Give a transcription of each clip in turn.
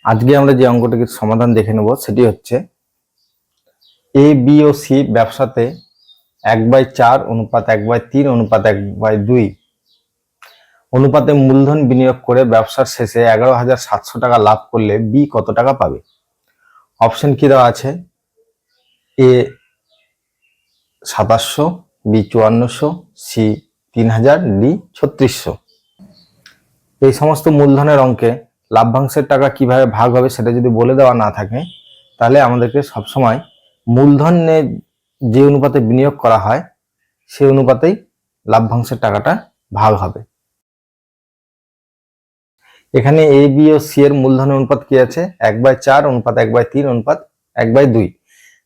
আজকে আমরা যে অঙ্কটির সমাধান দেখে নেব সেটি হচ্ছে এ বি ও সি ব্যবসাতে 1/4 অনুপাত 1/3 অনুপাত 1/2 অনুপাতে মূলধন বিনিয়োগ করে ব্যবসার শেষে 11,700 টাকা লাভ করলে বি কত টাকা পাবে। অপশন কি দেওয়া আছে? এ 2700, বি 5400, সি 3000, ডি 3600। এই সমস্ত মূলধনের অঙ্কে লাভ্যাংশের টাকা কিভাবে ভাগ হবে সেটা যদি বলে দেওয়া না থাকে তাহলে আমাদেরকে সবসময় মূলধনে যে অনুপাতে বিনিয়োগ করা হয় সেই অনুপাতেই লাভ্যাংশের টাকাটা ভাগ হবে। এখানে এ বি ও সি এর মূলধনের অনুপাত কি আছে? 1/4 অনুপাত 1/3 অনুপাত 1/2।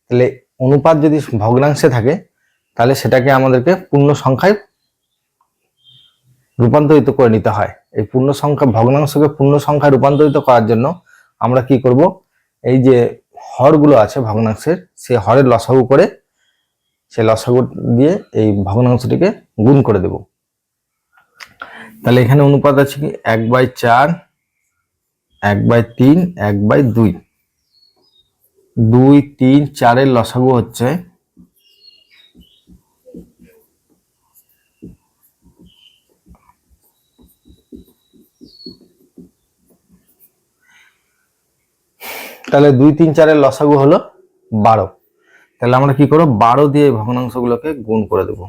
তাহলে অনুপাত যদি ভগ্নাংশে থাকে তাহলে সেটাকে আমাদেরকে পূর্ণ সংখ্যায় রূপান্তরিত করে নিতে হয়। এই পূর্ণ সংখ্যা ভগ্নাংশকে পূর্ণ সংখ্যায় রূপান্তরিত করার জন্য আমরা কি করব, এই যে হরগুলো আছে ভগ্নাংশের সেই হরের লসাগু করে সেই লসাগু দিয়ে এই ভগ্নাংশটিকে গুণ করে দেব। তাহলে এখানে অনুপাত আছে কি 1/4, 1/3, 1/2। 2, 3, 4 এর লসাগু হচ্ছে 2, 3, 4 এর লসাগু হলো 12। তাহলে আমরা কি করব, 12 দিয়ে ভগ্নাংশগুলোকে গুণ করে দেব।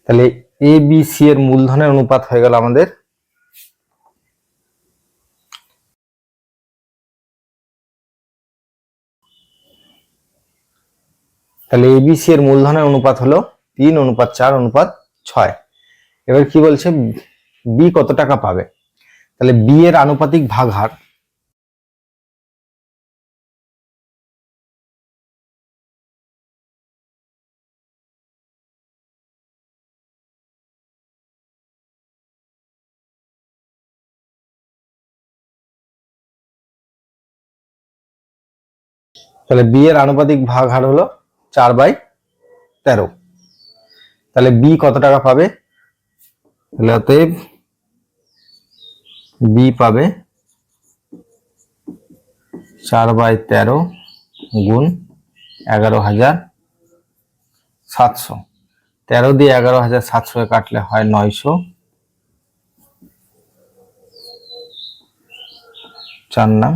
তাহলে এ বি সি এর মূলধনের অনুপাত হয়ে গেল আমাদের তাহলে এবিসি এর মূলধনের অনুপাত হলো 3:4:6। এবার কি বলছে, বি কত টাকা পাবে। তাহলে বি এর আনুপাতিক ভাগ হার তাহলে বি এর আনুপাতিক ভাগ হার হলো 4/13। তাহলে বি কত টাকা পাবে? তাহলে অতএব বি পাবে 4/13 গুণ 11,700। 13 দিয়ে 11,700 কাটলে হয় 900, 4×9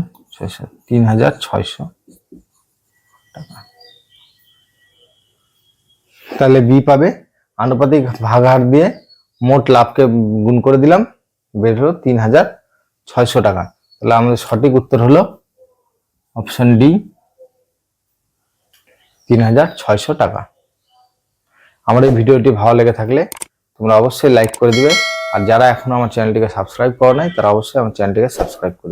3,600 টাকা। তাহলে বি পাবে আনুপাতিক ভাগ হার দিয়ে মোট লাভকে গুণ করে দিলাম, বের হলো 3,600 টাকা। তাহলে আমাদের সঠিক উত্তর হলো অপশন ডি, 3,600 টাকা। আমার এই ভিডিওটি ভালো লেগে থাকলে তোমরা অবশ্যই লাইক করে দিবে, আর যারা এখনো আমার চ্যানেলটিকে সাবস্ক্রাইব করো নাই তারা অবশ্যই আমার চ্যানেলটিকে সাবস্ক্রাইব করবে।